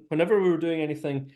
whenever we were doing anything,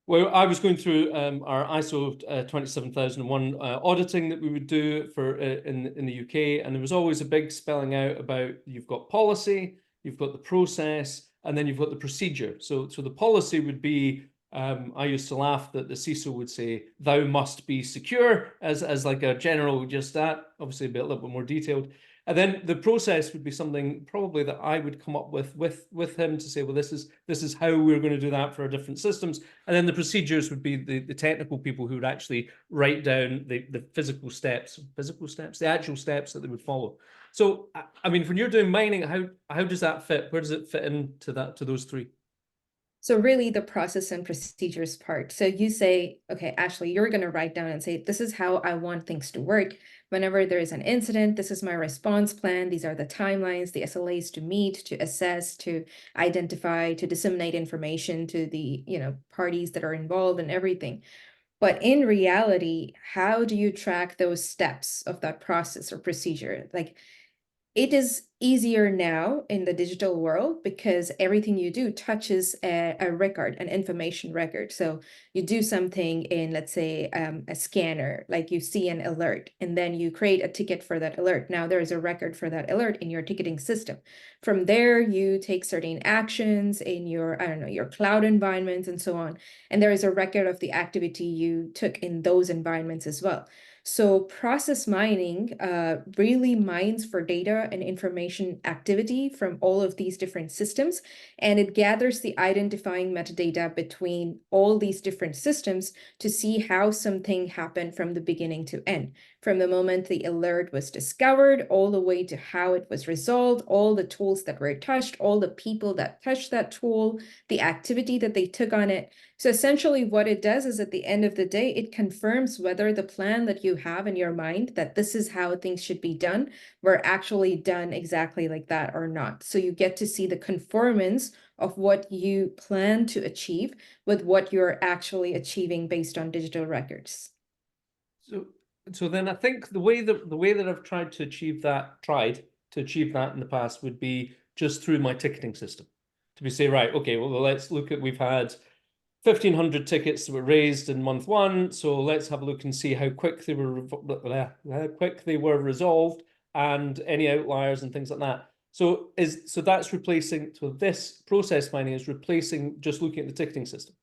well, I was going through our ISO 27001 auditing that we would do for in the UK, and there was always a big spelling out about you've got policy, you've got the process, and then you've got the procedure. So the policy would be, I used to laugh that the CISO would say, "Thou must be secure," as like a general, just that, obviously a little bit more detailed. And then the process would be something probably that I would come up with him to say, well, this is how we're going to do that for our different systems. And then the procedures would be the technical people who would actually write down the physical steps, the actual steps that they would follow. So, I mean, when you're doing mining, how does that fit? Where does it fit into to those three? So really the process and procedures part. So you say, okay, Ashley, you're going to write down and say, this is how I want things to work. Whenever there is an incident, this is my response plan. These are the timelines, the SLAs to meet, to assess, to identify, to disseminate information to the, parties that are involved and everything. But in reality, how do you track those steps of that process or procedure? Like, it is easier now in the digital world because everything you do touches a record, an information record. So you do something in, let's say, a scanner, like you see an alert, and then you create a ticket for that alert. Now there is a record for that alert in your ticketing system. From there, you take certain actions in your, I don't know, your cloud environments and so on. And there is a record of the activity you took in those environments as well. So process mining really mines for data and information activity from all of these different systems, and it gathers the identifying metadata between all these different systems to see how something happened from the beginning to end, from the moment the alert was discovered all the way to how it was resolved, all the tools that were touched, all the people that touched that tool, the activity that they took on it. So essentially what it does is at the end of the day, it confirms whether the plan that you have in your mind that this is how things should be done were actually done exactly like that or not. So you get to see the conformance of what you plan to achieve with what you're actually achieving based on digital records. So then I think the way that I've tried to achieve that in the past would be just through my ticketing system. To be say, right, okay, well, let's look at, we've had 1,500 tickets that were raised in month one. So let's have a look and see how quick they were resolved, and any outliers and things like that. So that's replacing. So this process mining is replacing just looking at the ticketing system.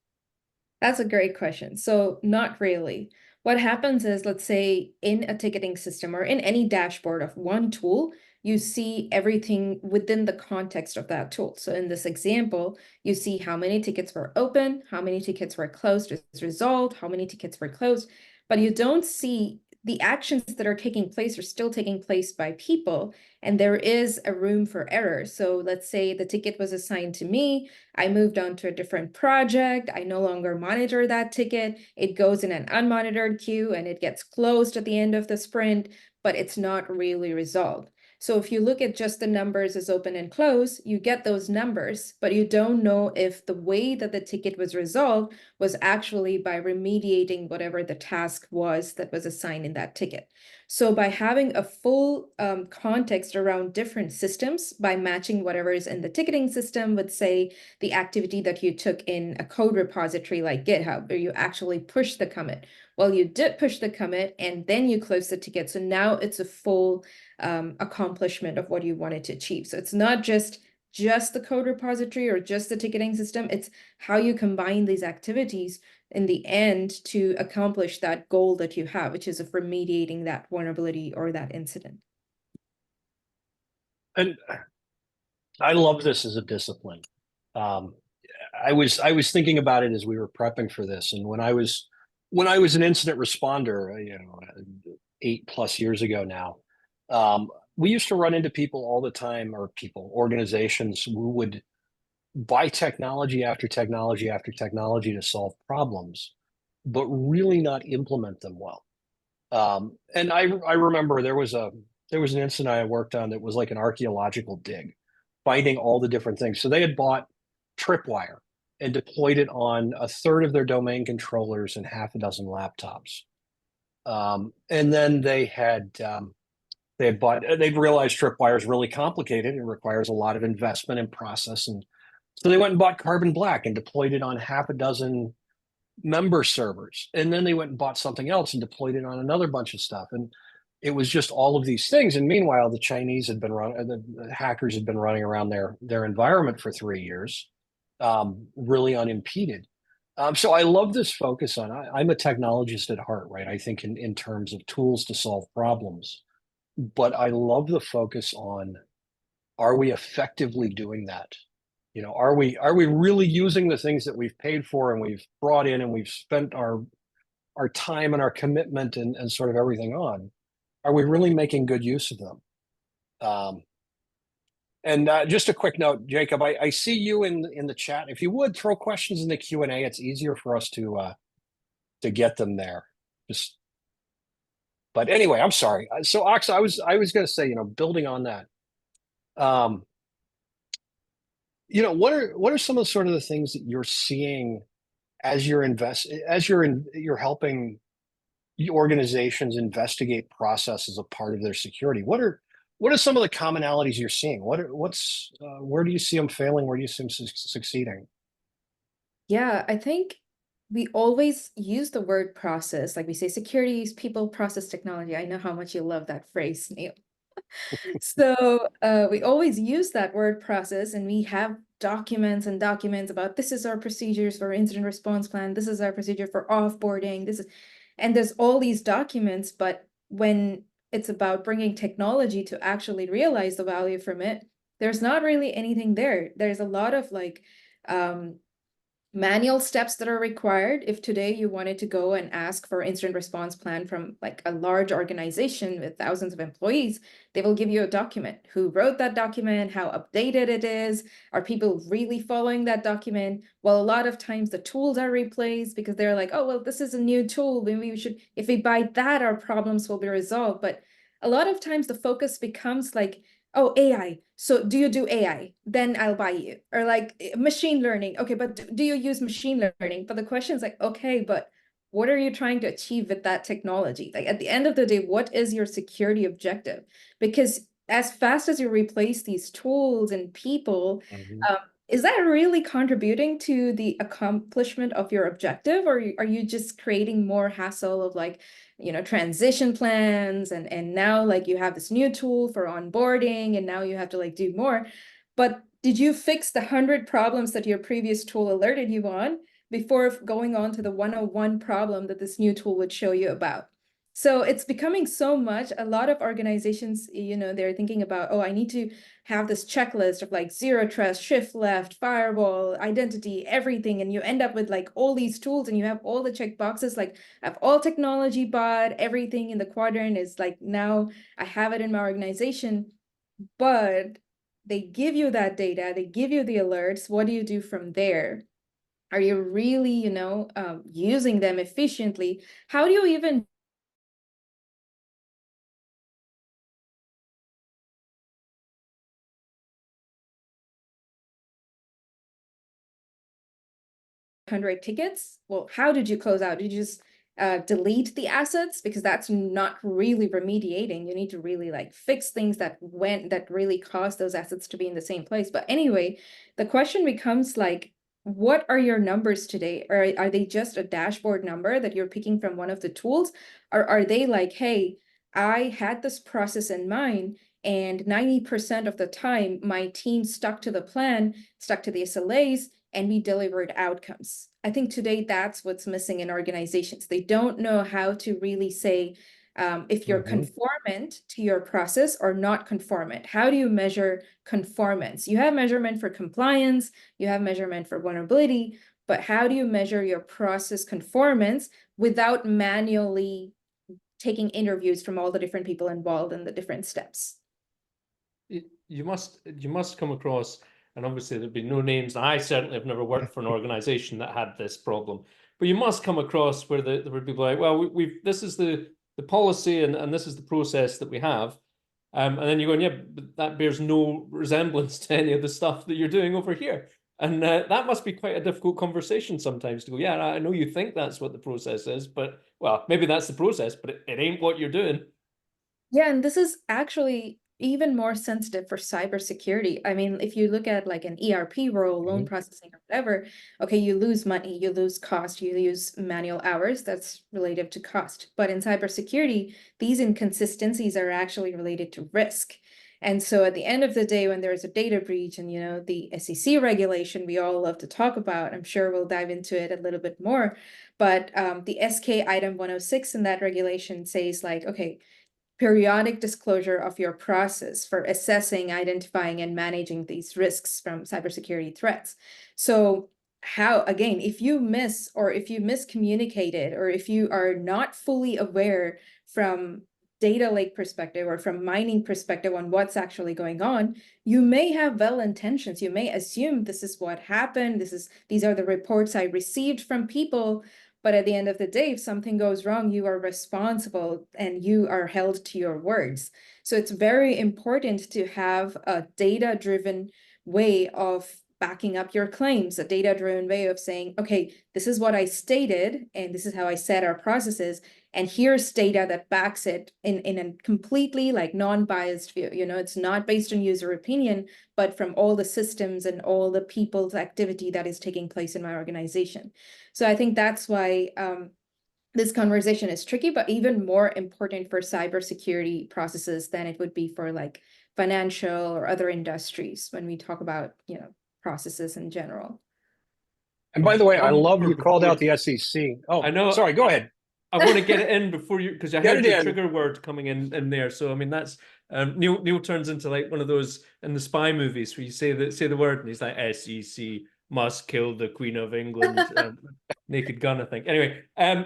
That's a great question. So not really. What happens is, let's say in a ticketing system or in any dashboard of one tool, you see everything within the context of that tool. So in this example, you see how many tickets were open, how many tickets were closed as resolved, how many tickets were closed, but you don't see the actions that are taking place are still taking place by people, and there is a room for error. So let's say the ticket was assigned to me, I moved on to a different project, I no longer monitor that ticket, it goes in an unmonitored queue and it gets closed at the end of the sprint, but it's not really resolved. So if you look at just the numbers as open and close, you get those numbers, but you don't know if the way that the ticket was resolved was actually by remediating whatever the task was that was assigned in that ticket. So by having a full context around different systems, by matching whatever is in the ticketing system with, say, the activity that you took in a code repository like GitHub, where you actually push the commit. Well, you did push the commit and then you close the ticket. So now it's a full accomplishment of what you wanted to achieve. So it's not just the code repository or just the ticketing system, it's how you combine these activities in the end to accomplish that goal that you have, which is of remediating that vulnerability or that incident. And I love this as a discipline. Um, I was thinking about it as we were prepping for this, and when I was an incident responder, 8+ years ago now, we used to run into people all the time, or organizations who would buy technology after technology after technology to solve problems, but really not implement them well. And I remember there was an incident I worked on that was like an archaeological dig, finding all the different things. So they had bought tripwire and deployed it on a third of their domain controllers and half a dozen laptops. And then they'd realized tripwire is really complicated and requires a lot of investment in process and So they went and bought Carbon Black and deployed it on half a dozen member servers. And then they went and bought something else and deployed it on another bunch of stuff. And it was just all of these things. And meanwhile, the Chinese had been running, the hackers had been running around their environment for 3 years, really unimpeded. So I love this focus on, I'm a technologist at heart, right? I think in terms of tools to solve problems, but I love the focus on, are we effectively doing that? You know, are we really using the things that we've paid for and we've brought in and we've spent our time and our commitment and sort of everything on? Are we really making good use of them? And just a quick note, Jacob, I see you in the chat. If you would throw questions in the Q&A, it's easier for us to get them there. Just, but anyway, I'm sorry. So Aqsa, I was going to say, you know, building on that, you know, what are some of the sort of the things that you're seeing as you're you're helping organizations investigate process as a part of their security? What are some of the commonalities you're seeing? Where do you see them failing? Where do you see them succeeding? Yeah, I think we always use the word process. Like we say security, people, process, technology. I know how much you love that phrase, Neil. So we always use that word process, and we have documents and documents about this is our procedures for incident response plan. This is our procedure for offboarding. And there's all these documents, but when it's about bringing technology to actually realize the value from it, there's not really anything there. There's a lot of like manual steps that are required. If today you wanted to go and ask for incident response plan from like a large organization with thousands of employees, they will give you a document. Who wrote that document? How updated it is? Are people really following that document? Well, a lot of times the tools are replaced because they're like, oh, well, this is a new tool. Maybe we should, if we buy that, our problems will be resolved. But a lot of times the focus becomes like, oh, AI. So do you do AI? Then I'll buy you. Or like machine learning. Okay, but do you use machine learning? But the question is like, okay, but what are you trying to achieve with that technology? Like at the end of the day, what is your security objective? Because as fast as you replace these tools and people, is that really contributing to the accomplishment of your objective? Or are you just creating more hassle of like, you know, transition plans and now like you have this new tool for onboarding and now you have to like do more. But did you fix the 100 problems that your previous tool alerted you on before going on to the 101 problem that this new tool would show you about? So it's becoming so much. A lot of organizations, you know, they're thinking about, oh, I need to have this checklist of like zero trust, shift left, firewall, identity, everything. And you end up with like all these tools and you have all the check boxes, like I have all technology bought, everything in the quadrant is like, now I have it in my organization, but they give you that data, they give you the alerts. What do you do from there? Are you really, you know, using them efficiently? How do you even 100 tickets? Well, how did you close out? Did you just delete the assets? Because that's not really remediating. You need to really like fix things that really caused those assets to be in the same place. But anyway, the question becomes like, what are your numbers today? Or are they just a dashboard number that you're picking from one of the tools? Or are they like, hey, I had this process in mind, and 90% of the time my team stuck to the plan, stuck to the SLAs, and we delivered outcomes. I think today that's what's missing in organizations. They don't know how to really say if you're conformant to your process or not conformant. How do you measure conformance? You have measurement for compliance, you have measurement for vulnerability, but how do you measure your process conformance without manually taking interviews from all the different people involved in the different steps? You must come across, and obviously there'd be no names. I certainly have never worked for an organization that had this problem, but you must come across where there would be like, well, this is the policy and this is the process that we have. And then you're going, yeah, but that bears no resemblance to any of the stuff that you're doing over here. And that must be quite a difficult conversation sometimes to go, yeah, I know you think that's what the process is, but well, maybe that's the process, but it ain't what you're doing. Yeah, and this is actually, even more sensitive for cybersecurity. I mean, if you look at like an ERP role, loan processing or whatever, okay, you lose money, you lose cost, you lose manual hours, that's related to cost. But in cybersecurity, these inconsistencies are actually related to risk. And so at the end of the day, when there's a data breach and, the SEC regulation we all love to talk about, I'm sure we'll dive into it a little bit more. But the SK item 106 in that regulation says like, okay, periodic disclosure of your process for assessing, identifying, and managing these risks from cybersecurity threats. So again, if you miss or if you miscommunicated or if you are not fully aware from data lake perspective or from mining perspective on what's actually going on, you may have well intentions. You may assume this is what happened. These are the reports I received from people. But at the end of the day, if something goes wrong, you are responsible and you are held to your words. So it's very important to have a data-driven way of backing up your claims, a data-driven way of saying, okay, this is what I stated, and this is how I set our processes, and here's data that backs it in a completely like non-biased view. It's not based on user opinion, but from all the systems and all the people's activity that is taking place in my organization. So I think that's why this conversation is tricky, but even more important for cybersecurity processes than it would be for like financial or other industries when we talk about, processes in general. And by the way, I One love more you called before out the SEC. Oh, I know. sorry, go ahead. I want to get it in before you, because I Get heard it the in. trigger word coming in there. So I mean, that's Neil turns into like one of those in the spy movies where you say the word and he's like, SEC must kill the Queen of England, Naked Gun, I think. Anyway,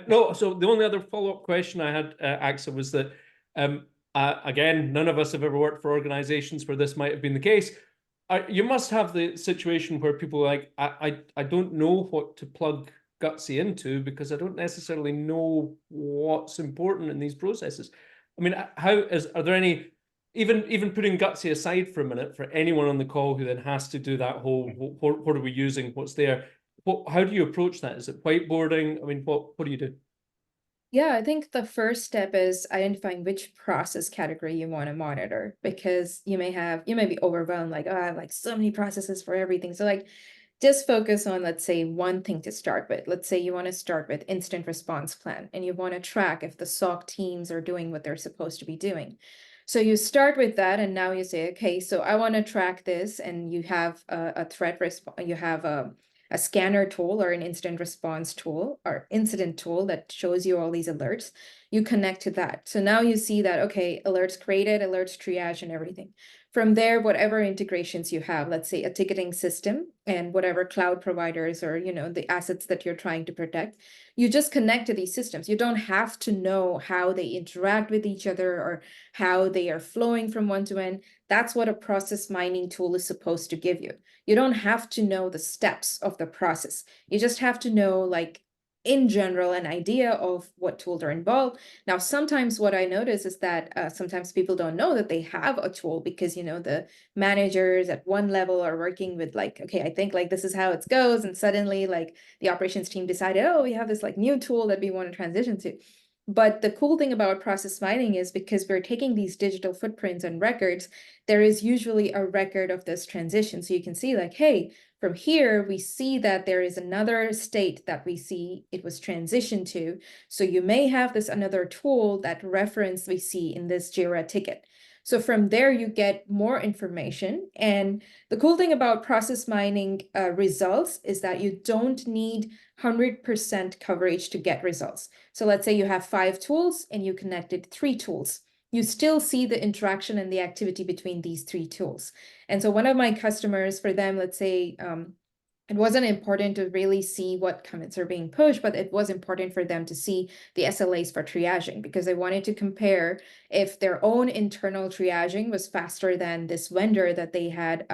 no. So the only other follow-up question I had, Aqsa, was that again, none of us have ever worked for organizations where this might have been the case. You must have the situation where people are like, I don't know what to plug Gutsy into because I don't necessarily know what's important in these processes. I mean, are there any, even putting Gutsy aside for a minute, for anyone on the call who then has to do that whole, what are we using, what's there? How do you approach that? Is it whiteboarding? I mean, what do you do? Yeah, I think the first step is identifying which process category you want to monitor, because you may be overwhelmed, like, oh, I have like so many processes for everything. So like just focus on, let's say, one thing to start with. Let's say you want to start with incident response plan and you want to track if the SOC teams are doing what they're supposed to be doing. So you start with that, and now you say, okay, so I want to track this, and you have a threat response, you have a scanner tool or an incident response tool or incident tool that shows you all these alerts. You connect to that. So now you see that, okay, alerts created, alerts triage and everything. From there, whatever integrations you have, let's say a ticketing system and whatever cloud providers or, the assets that you're trying to protect, you just connect to these systems. You don't have to know how they interact with each other or how they are flowing from one to end. That's what a process mining tool is supposed to give you. You don't have to know the steps of the process. You just have to know, like, in general, an idea of what tools are involved. Now, sometimes what I notice is that sometimes people don't know that they have a tool because, the managers at one level are working with like, okay, I think like this is how it goes. And suddenly like the operations team decided, oh, we have this like new tool that we want to transition to. But the cool thing about process mining is because we're taking these digital footprints and records, there is usually a record of this transition. So you can see like, hey, from here, we see that there is another state that we see it was transitioned to. So you may have this another tool that reference we see in this JIRA ticket. So from there, you get more information. And the cool thing about process mining results is that you don't need 100% coverage to get results. So let's say you have 5 tools and you connected 3 tools. You still see the interaction and the activity between these 3 tools. And so one of my customers, for them, let's say, it wasn't important to really see what commits are being pushed, but it was important for them to see the SLAs for triaging because they wanted to compare if their own internal triaging was faster than this vendor that they had,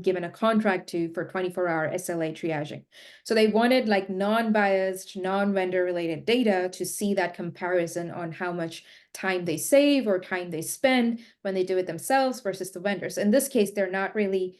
given a contract to for 24-hour SLA triaging. So they wanted like non-biased, non-vendor related data to see that comparison on how much time they save or time they spend when they do it themselves versus the vendors. In this case, they're not really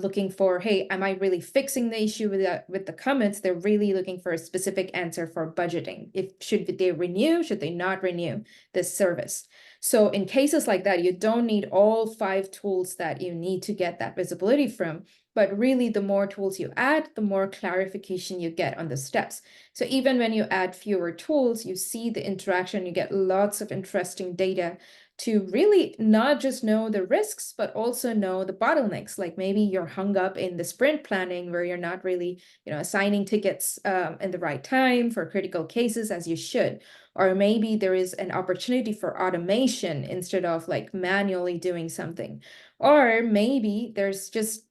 looking for, hey, am I really fixing the issue with the comments? They're really looking for a specific answer for budgeting. Should they renew? Should they not renew this service? So in cases like that, you don't need all 5 tools that you need to get that visibility from, but really the more tools you add, the more clarification you get on the steps. So even when you add fewer tools, you see the interaction, you get lots of interesting data to really not just know the risks, but also know the bottlenecks. Like maybe you're hung up in the sprint planning where you're not really, assigning tickets in the right time for critical cases as you should. Or maybe there is an opportunity for automation instead of like manually doing something. Or maybe there's just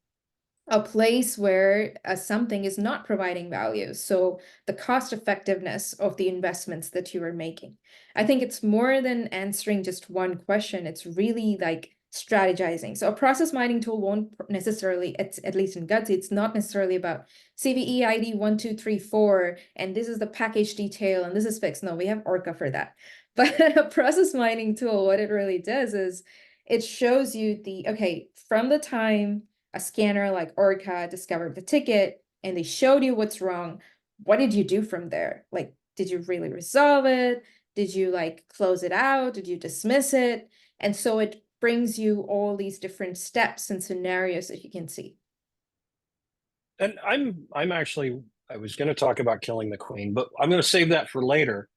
a place where something is not providing value. So the cost effectiveness of the investments that you are making. I think it's more than answering just one question. It's really like strategizing. So a process mining tool won't necessarily, at least in Gutsy, it's not necessarily about CVE ID 1234, and this is the package detail, and this is fixed. No, we have Orca for that. But a process mining tool, what it really does is it shows you okay, from the time a scanner like Orca discovered the ticket and they showed you what's wrong, what did you do from there? Like, did you really resolve it? Did you like close it out? Did you dismiss it? And so it brings you all these different steps and scenarios that you can see. And I'm actually, I was going to talk about killing the queen, but I'm going to save that for later.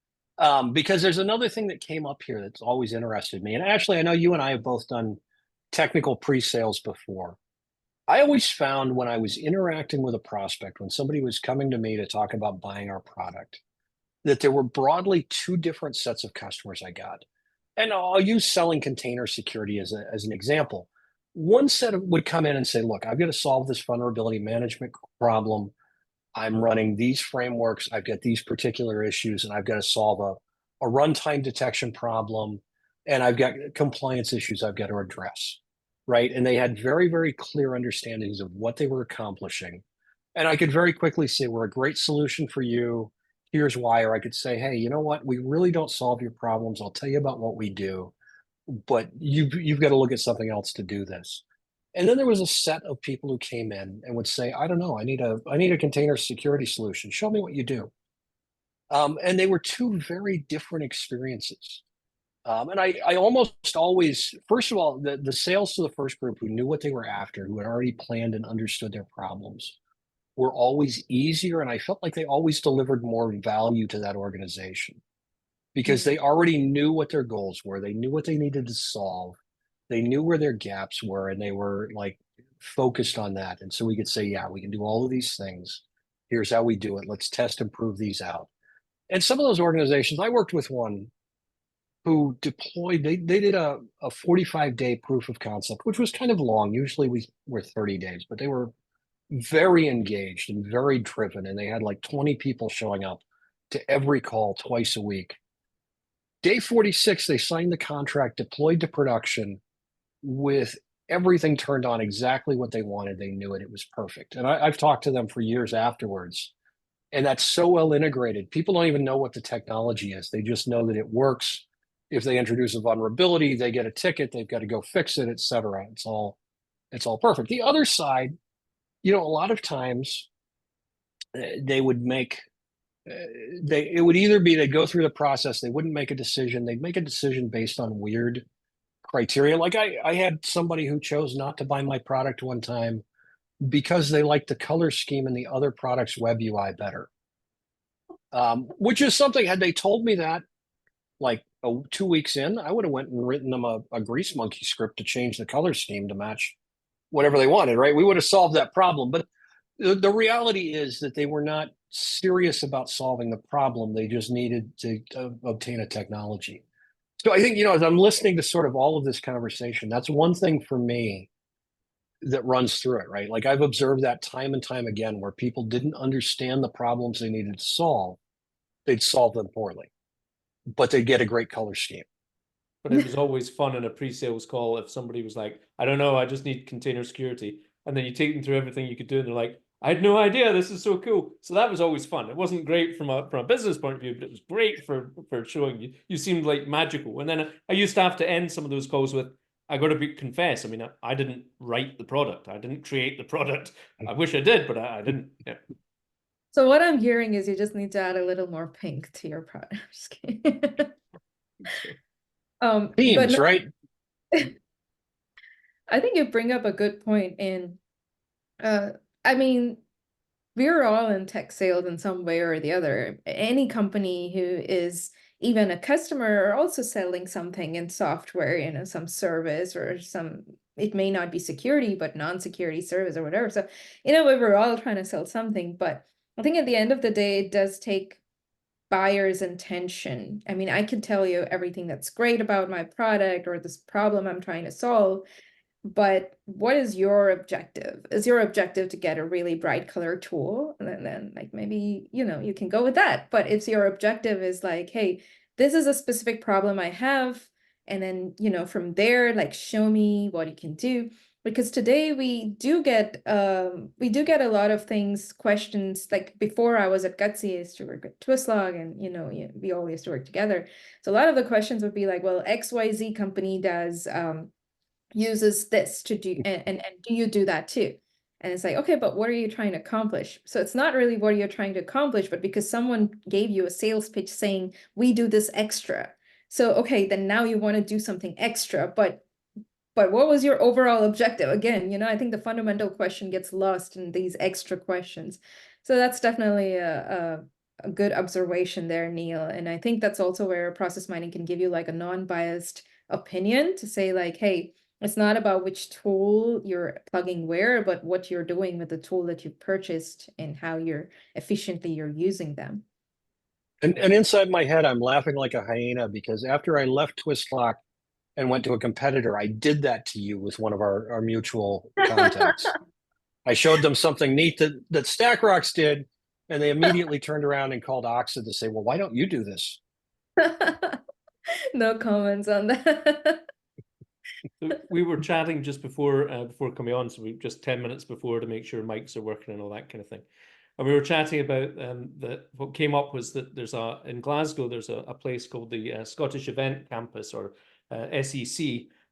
Because there's another thing that came up here that's always interested me. And actually, I know you and I have both done technical pre-sales before. I always found when I was interacting with a prospect, when somebody was coming to me to talk about buying our product, that there were broadly 2 different sets of customers I got. And I'll use selling container security as an example. One set would come in and say, look, I've got to solve this vulnerability management problem. I'm running these frameworks. I've got these particular issues, and I've got to solve a runtime detection problem. And I've got compliance issues I've got to address. Right. And they had very, very clear understandings of what they were accomplishing. And I could very quickly say, we're a great solution for you. Here's why. Or I could say, hey, you know what? We really don't solve your problems. I'll tell you about what we do, but you've got to look at something else to do this. And then there was a set of people who came in and would say, I don't know, I need a container security solution. Show me what you do. And they were 2 very different experiences. And I almost always, first of all, the sales to the first group who knew what they were after, who had already planned and understood their problems, were always easier. And I felt like they always delivered more value to that organization because they already knew what their goals were. They knew what they needed to solve. They knew where their gaps were, and they were like focused on that. And so we could say, yeah, we can do all of these things. Here's how we do it. Let's test and prove these out. And some of those organizations, I worked with one who deployed, they did a 45-day proof of concept, which was kind of long. Usually we were 30 days, but they were very engaged and very driven. And they had like 20 people showing up to every call twice a week. Day 46, they signed the contract, deployed to production with everything turned on exactly what they wanted. They knew it. It was perfect. And I've talked to them for years afterwards. And that's so well integrated. People don't even know what the technology is. They just know that it works. If they introduce a vulnerability, they get a ticket, they've got to go fix it, et cetera. It's all perfect. The other side, a lot of times they would make, it would either be they'd go through the process, they wouldn't make a decision. They'd make a decision based on weird criteria. Like I had somebody who chose not to buy my product one time because they liked the color scheme in the other product's web UI better. Which is something, had they told me that like 2 weeks in, I would have went and written them a Grease Monkey script to change the color scheme to match whatever they wanted, right? We would have solved that problem. But the reality is that they were not serious about solving the problem. They just needed to obtain a technology. So I think, as I'm listening to sort of all of this conversation, that's one thing for me that runs through it, right? Like I've observed that time and time again where people didn't understand the problems they needed to solve. They'd solve them poorly, but they'd get a great color scheme. But it was always fun in a pre-sales call if somebody was like, I don't know, I just need container security. And then you take them through everything you could do, and they're like, I had no idea, this is so cool. So that was always fun. It wasn't great from a business point of view, but it was great for showing you. You seemed like magical. And then I used to have to end some of those calls with, I got to confess, I mean, I didn't write the product. I didn't create the product. I wish I did, but I didn't. Yeah. So what I'm hearing is you just need to add a little more pink to your product. But Teams, no, right? I think you bring up a good point. And I mean, we're all in tech sales in some way or the other. Any company who is even a customer are also selling something in software, some service or some, it may not be security, but non-security service or whatever. So, we're all trying to sell something, but I think at the end of the day, it does take buyer's intention. I mean, I can tell you everything that's great about my product or this problem I'm trying to solve, but what is your objective? Is your objective to get a really bright color tool? And then like maybe, you can go with that. But if your objective is like, hey, this is a specific problem I have, and then, from there, like show me what you can do. Because today we do get a lot of questions. Like before I was at Gutsy, I used to work at Twistlog, and we all used to work together. So a lot of the questions would be like, well, XYZ company does uses this to do, and do you do that too? And it's like, okay, but what are you trying to accomplish? So it's not really what you're trying to accomplish, but because someone gave you a sales pitch saying we do this extra. So okay, then now you want to do something extra, but what was your overall objective? Again, I think the fundamental question gets lost in these extra questions. So that's definitely a good observation there, Neil. And I think that's also where process mining can give you like a non-biased opinion to say like, hey, it's not about which tool you're plugging where, but what you're doing with the tool that you've purchased and how efficiently you're using them. And inside my head, I'm laughing like a hyena because after I left Twistlock and went to a competitor, I did that to you with one of our mutual contacts. I showed them something neat that StackRox did, and they immediately turned around and called Aqsa to say, well, why don't you do this? No comments on that. So we were chatting just before coming on, so we just 10 minutes before to make sure mics are working and all that kind of thing. And we were chatting about that. What came up was that in Glasgow there's a place called the Scottish Event Campus, or SEC,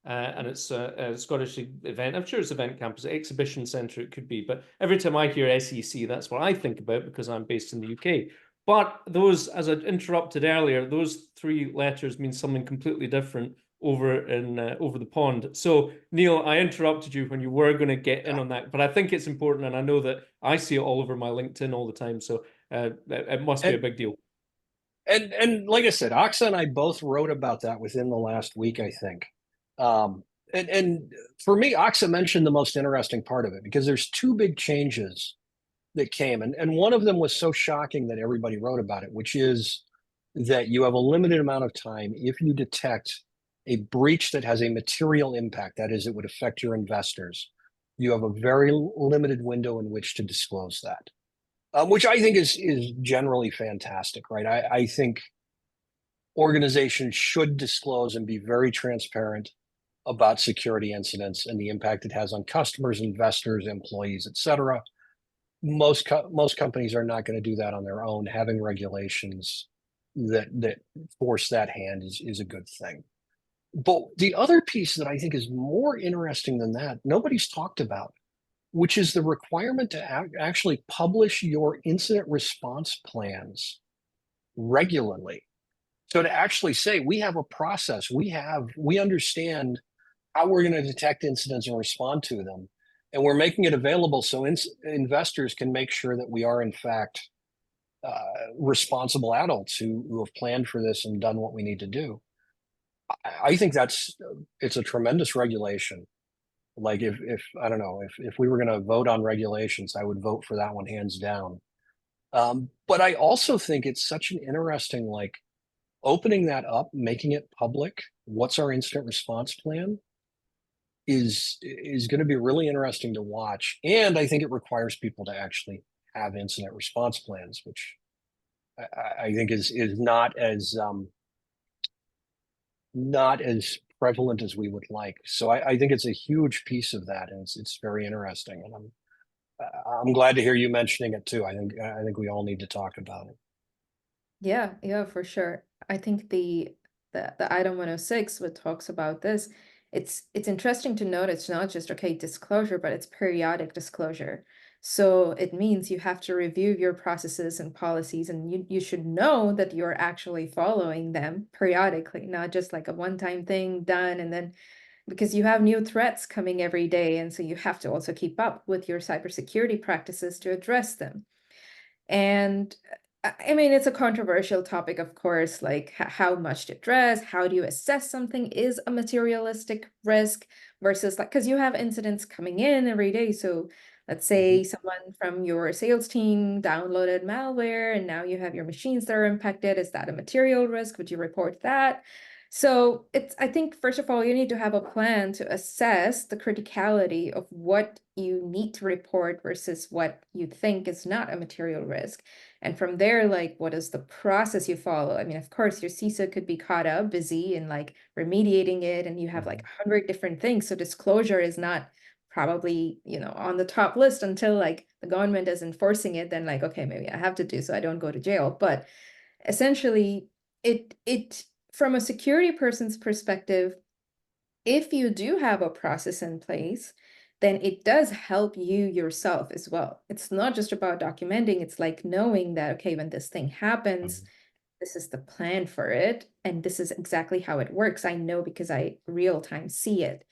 and it's a Scottish event. I'm sure it's Event Campus, Exhibition Centre it could be, but every time I hear SEC, that's what I think about because I'm based in the UK. But those, as I interrupted earlier, those three letters mean something completely different over the pond. So Neil, I interrupted you when you were going to get in on that, but I think it's important, and I know that I see it all over my LinkedIn all the time. So it must be a big deal. And like I said, Aqsa and I both wrote about that within the last week, I think. And for me, Aqsa mentioned the most interesting part of it because there's two big changes that came, and one of them was so shocking that everybody wrote about it, which is that you have a limited amount of time if you detect a breach that has a material impact, that is, it would affect your investors. You have a very limited window in which to disclose that, which I think is generally fantastic, right? I think organizations should disclose and be very transparent about security incidents and the impact it has on customers, investors, employees, et cetera. Most companies are not going to do that on their own. Having regulations that force that hand is a good thing. But the other piece that I think is more interesting than that, nobody's talked about, which is the requirement to actually publish your incident response plans regularly. So to actually say, we have a process, we understand how we're going to detect incidents and respond to them. And we're making it available so investors can make sure that we are, in fact, responsible adults who have planned for this and done what we need to do. I think it's a tremendous regulation. Like if I don't know, if we were going to vote on regulations, I would vote for that one hands down. But I also think it's such an interesting, like, opening that up, making it public. What's our incident response plan? Is going to be really interesting to watch, and I think it requires people to actually have incident response plans, which I think is not as prevalent as we would like. So I think it's a huge piece of that, and it's very interesting, and I'm glad to hear you mentioning it too. I think we all need to talk about it. Yeah, for sure. I think the item 106, what talks about this, it's interesting to note it's not just, okay, disclosure, but it's periodic disclosure. So it means you have to review your processes and policies, and you should know that you're actually following them periodically, not just like a one-time thing done and then, because you have new threats coming every day. And so you have to also keep up with your cybersecurity practices to address them. And I mean, it's a controversial topic, of course, like how much to address, how do you assess something is a materialistic risk versus like, because you have incidents coming in every day. So let's say someone from your sales team downloaded malware and now you have your machines that are impacted. Is that a material risk? Would you report that? So I think, first of all, you need to have a plan to assess the criticality of what you need to report versus what you think is not a material risk. And from there, like, what is the process you follow? I mean, of course, your CISO could be caught up busy in like remediating it, and you have like 100 different things. So disclosure is not probably, on the top list until like the government is enforcing it. Then like, okay, maybe I have to do so I don't go to jail. But essentially, it from a security person's perspective, if you do have a process in place, then it does help you yourself as well. It's not just about documenting, it's like knowing that, okay, when this thing happens, this is the plan for it, and this is exactly how it works. I know because I real time see it,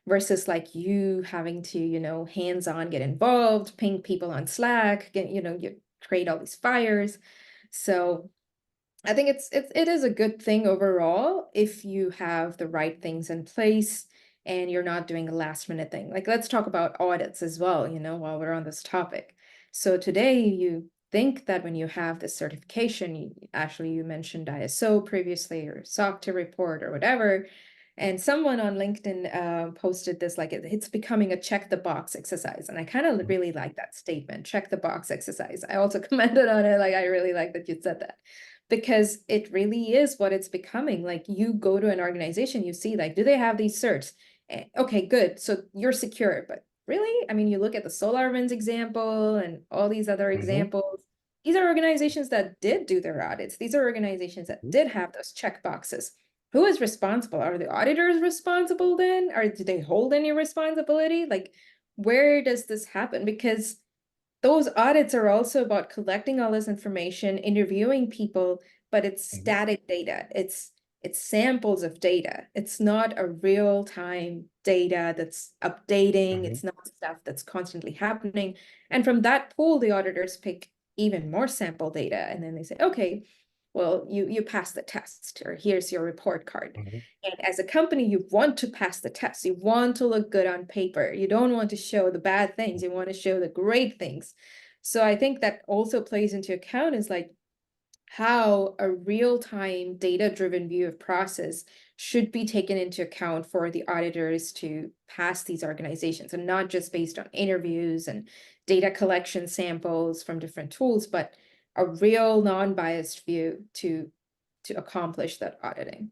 versus like you having to, hands-on get involved, ping people on Slack, you create all these fires. So I think it is a good thing overall if you have the right things in place and you're not doing a last minute thing. Like, let's talk about audits as well, while we're on this topic. So today you think that when you have this certification, actually you mentioned ISO previously or SOC 2 report or whatever, and someone on LinkedIn posted this, like it's becoming a check the box exercise. And I kind of really like that statement, check the box exercise. I also commented on it, like I really like that you said that, because it really is what it's becoming. Like, you go to an organization, you see like, do they have these certs? Okay, good. So you're secure, but really, I mean, you look at the SolarWinds example and all these other examples. These are organizations that did do their audits. These are organizations that did have those check boxes. Who is responsible? Are the auditors responsible then? Or do they hold any responsibility? Like, where does this happen? Because those audits are also about collecting all this information, interviewing people, but it's static data. It's samples of data. It's not a real-time data that's updating. It's not stuff that's constantly happening. And from that pool, the auditors pick even more sample data. And then they say, okay, well, you passed the test, or here's your report card. And as a company, you want to pass the test. You want to look good on paper. You don't want to show the bad things. You want to show the great things. So I think that also plays into account is like how a real-time data-driven view of process should be taken into account for the auditors to pass these organizations, and not just based on interviews and data collection samples from different tools, but a real non-biased view to accomplish that auditing.